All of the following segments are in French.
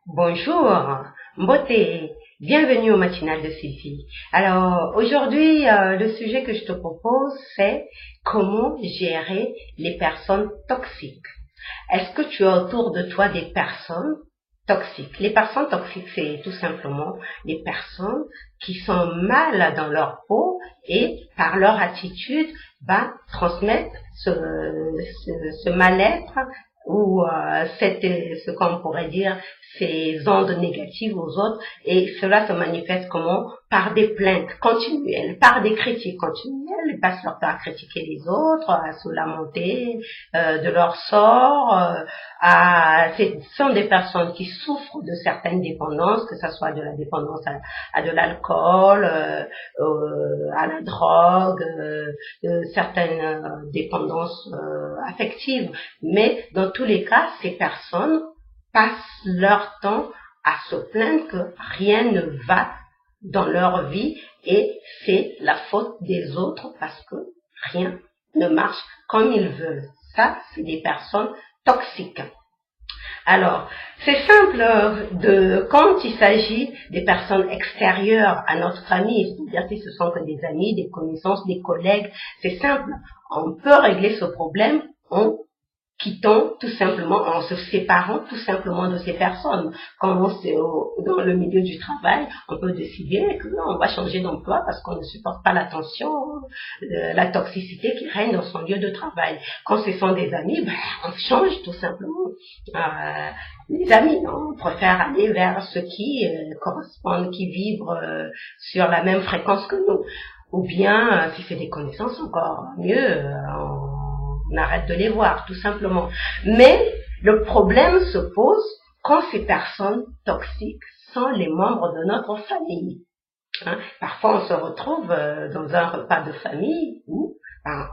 Bonjour, Mbote, bienvenue au matinal de Sylvie. Alors aujourd'hui, le sujet que je te propose, c'est comment gérer les personnes toxiques. Est-ce que tu as autour de toi des personnes toxiques? Les personnes toxiques, c'est tout simplement les personnes qui sont mal dans leur peau et par leur attitude, transmettent ce mal-être ou ce qu'on pourrait dire ces ondes négatives aux autres, et cela se manifeste comment? Par des plaintes continuelles, par des critiques continuelles. Ils passent leur temps à critiquer les autres, à se lamenter de leur sort. Ce sont des personnes qui souffrent de certaines dépendances, que ce soit de la dépendance à de l'alcool, à la drogue, de certaines dépendances affectives. Mais dans tous les cas, ces personnes passent leur temps à se plaindre que rien ne va dans leur vie et c'est la faute des autres parce que rien ne marche comme ils veulent. Ça, c'est des personnes toxiques. Alors, c'est simple quand il s'agit des personnes extérieures à notre famille, c'est-à-dire si ce sont que des amis, des connaissances, des collègues, c'est simple. On peut régler ce problème en quittant tout simplement, en se séparant tout simplement de ces personnes. Quand on est dans le milieu du travail, on peut décider que on va changer d'emploi parce qu'on ne supporte pas la tension, la toxicité qui règne dans son lieu de travail. Quand ce sont des amis, on change tout simplement. Les amis, on préfère aller vers ceux qui correspondent, qui vibrent sur la même fréquence que nous. Ou bien, si c'est des connaissances, encore mieux, on arrête de les voir, tout simplement. Mais le problème se pose quand ces personnes toxiques sont les membres de notre famille. Parfois, on se retrouve dans un repas de famille où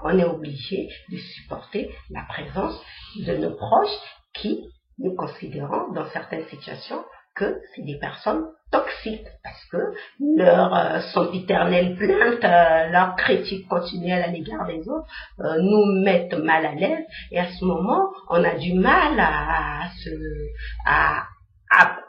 on est obligé de supporter la présence de nos proches qui nous considérons dans certaines situations que c'est des personnes toxiques parce que leur sempiternelle plainte, leur critique continuelle à l'égard des autres nous mettent mal à l'aise, et à ce moment on a du mal à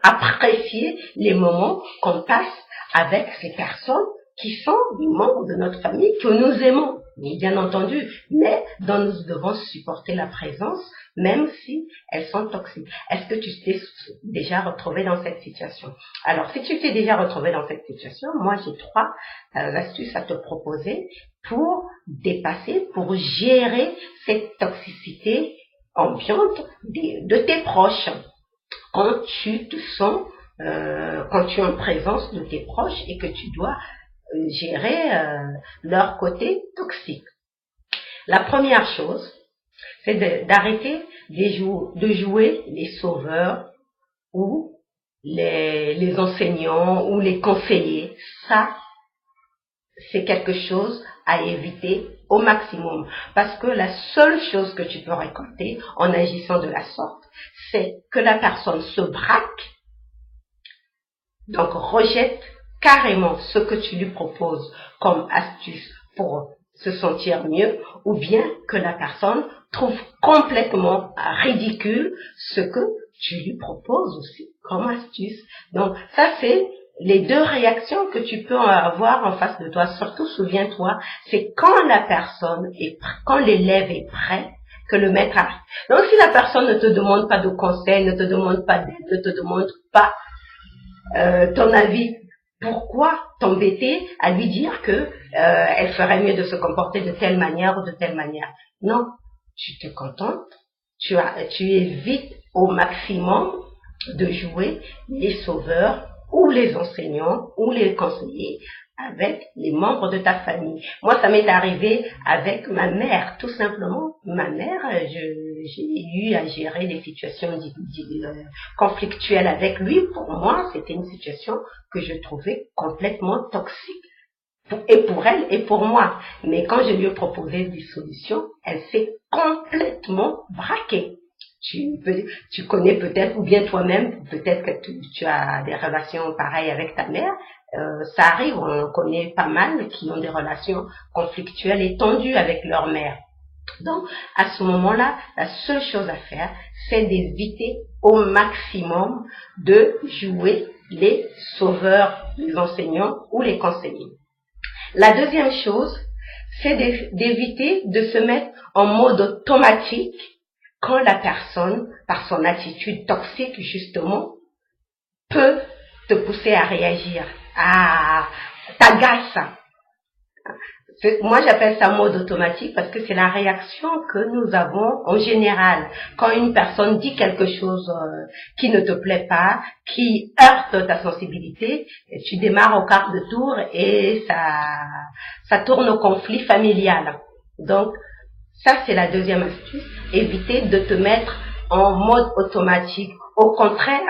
apprécier les moments qu'on passe avec ces personnes qui sont des membres de notre famille que nous aimons, bien entendu, mais dont nous devons supporter la présence, même si elles sont toxiques. Est-ce que tu t'es déjà retrouvé dans cette situation? Alors, si tu t'es déjà retrouvé dans cette situation, moi j'ai 3 astuces à te proposer pour dépasser, pour gérer cette toxicité ambiante de tes proches. Quand tu te sens, quand tu es en présence de tes proches et que tu dois gérer leur côté toxique. La première chose, c'est d'arrêter de jouer les sauveurs ou les enseignants ou les conseillers. Ça, c'est quelque chose à éviter au maximum. Parce que la seule chose que tu peux récolter en agissant de la sorte, c'est que la personne se braque, donc rejette carrément ce que tu lui proposes comme astuce pour se sentir mieux, ou bien que la personne trouve complètement ridicule ce que tu lui proposes aussi comme astuce. Donc ça, c'est les 2 réactions que tu peux avoir en face de toi. Surtout, souviens-toi, c'est quand la personne quand l'élève est prêt que le maître arrive. Donc si la personne ne te demande pas de conseil, ne te demande pas d'aide, ne te demande pas ton avis, pourquoi t'embêter à lui dire que elle ferait mieux de se comporter de telle manière ou de telle manière? Non, tu te contentes, tu évites au maximum de jouer les sauveurs ou les enseignants ou les conseillers avec les membres de ta famille. Moi, ça m'est arrivé avec ma mère, tout simplement. Ma mère, j'ai eu à gérer des situations conflictuelles avec lui. Pour moi, c'était une situation que je trouvais complètement toxique. Et pour elle et pour moi. Mais quand je lui ai proposé des solutions, elle s'est complètement braquée. Tu connais peut-être, ou bien toi-même, peut-être que tu as des relations pareilles avec ta mère. Ça arrive, on connaît pas mal qui ont des relations conflictuelles et tendues avec leur mère. Donc, à ce moment-là, la seule chose à faire, c'est d'éviter au maximum de jouer les sauveurs, les enseignants ou les conseillers. La deuxième chose, c'est d'éviter de se mettre en mode automatique quand la personne, par son attitude toxique justement, peut te pousser à réagir, à t'agace. Moi, j'appelle ça mode automatique parce que c'est la réaction que nous avons en général. Quand une personne dit quelque chose qui ne te plaît pas, qui heurte ta sensibilité, tu démarres au quart de tour et ça tourne au conflit familial. Donc, ça, c'est la deuxième astuce. Éviter de te mettre en mode automatique. Au contraire,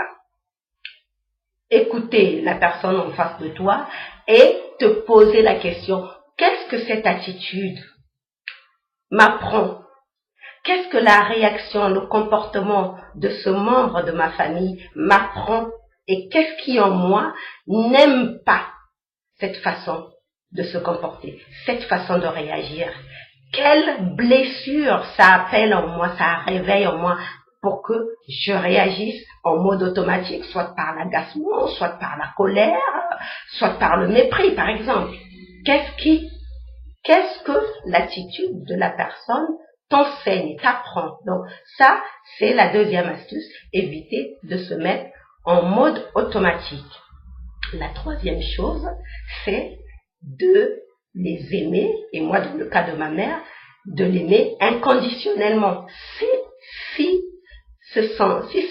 écouter la personne en face de toi et te poser la question: qu'est-ce que cette attitude m'apprend? Qu'est-ce que la réaction, le comportement de ce membre de ma famille m'apprend? Et qu'est-ce qui en moi n'aime pas cette façon de se comporter, cette façon de réagir? Quelle blessure ça appelle en moi, ça réveille en moi pour que je réagisse en mode automatique, soit par l'agacement, soit par la colère, soit par le mépris, par exemple. Qu'est-ce que l'attitude de la personne t'enseigne, t'apprend? Donc ça, c'est la deuxième astuce, éviter de se mettre en mode automatique. La troisième chose, c'est de les aimer, et moi dans le cas de ma mère, de l'aimer inconditionnellement. Si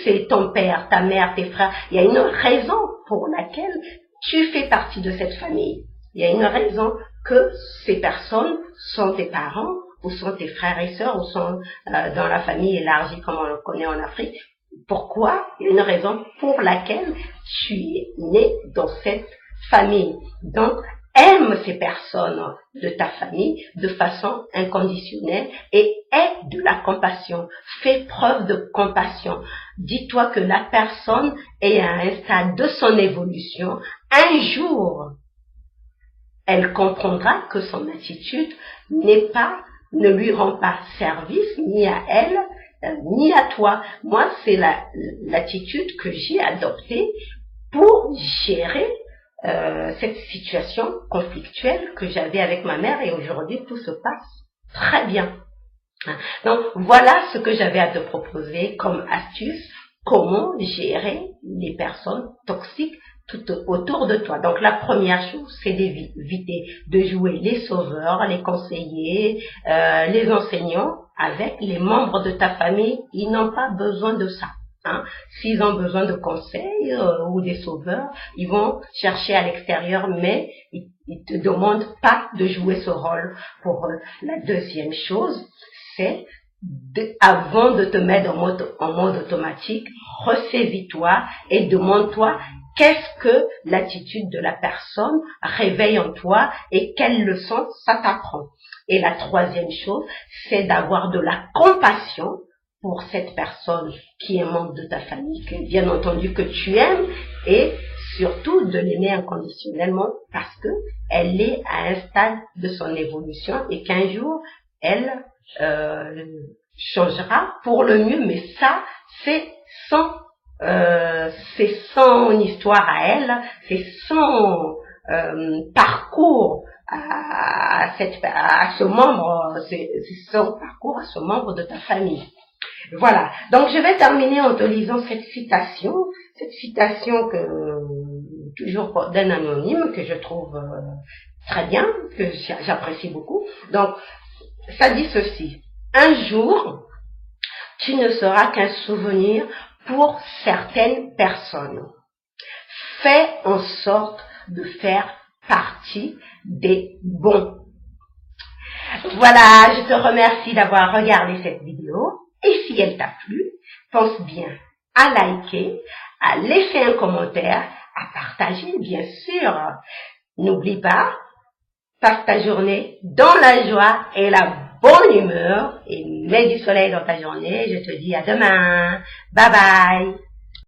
c'est ton père, ta mère, tes frères, il y a une raison pour laquelle tu fais partie de cette famille. Il y a une raison que ces personnes sont tes parents, ou sont tes frères et sœurs, ou sont dans la famille élargie comme on le connaît en Afrique. Pourquoi? Il y a une raison pour laquelle tu es né dans cette famille. Donc, aime ces personnes de ta famille de façon inconditionnelle et aie de la compassion. Fais preuve de compassion. Dis-toi que la personne est à un stade de son évolution. Un jour, elle comprendra que son attitude ne lui rend pas service ni à elle, ni à toi. Moi, c'est l'attitude que j'ai adoptée pour gérer cette situation conflictuelle que j'avais avec ma mère, et aujourd'hui tout se passe très bien. Donc voilà ce que j'avais à te proposer comme astuce, comment gérer les personnes toxiques tout autour de toi. Donc la première chose, c'est d'éviter de jouer les sauveurs, les conseillers, les enseignants avec les membres de ta famille. Ils n'ont pas besoin de ça. S'ils ont besoin de conseils ou des sauveurs, ils vont chercher à l'extérieur, mais ils te demandent pas de jouer ce rôle pour eux. La deuxième chose, c'est avant de te mettre en mode automatique, ressaisis-toi et demande-toi qu'est-ce que l'attitude de la personne réveille en toi et quelle leçon ça t'apprend. Et la troisième chose, c'est d'avoir de la compassion pour cette personne qui est membre de ta famille, que bien entendu que tu aimes, et surtout de l'aimer inconditionnellement parce que elle est à un stade de son évolution et qu'un jour elle changera pour le mieux, mais ça c'est son histoire à elle, c'est son parcours à ce membre, c'est son parcours à ce membre de ta famille. Voilà. Donc je vais terminer en te lisant cette citation toujours d'un anonyme que je trouve très bien, que j'apprécie beaucoup. Donc ça dit ceci: un jour, tu ne seras qu'un souvenir pour certaines personnes. Fais en sorte de faire partie des bons. Voilà, je te remercie d'avoir regardé cette vidéo. Et si elle t'a plu, pense bien à liker, à laisser un commentaire, à partager, bien sûr. N'oublie pas, passe ta journée dans la joie et la bonne humeur et mets du soleil dans ta journée. Je te dis à demain. Bye bye.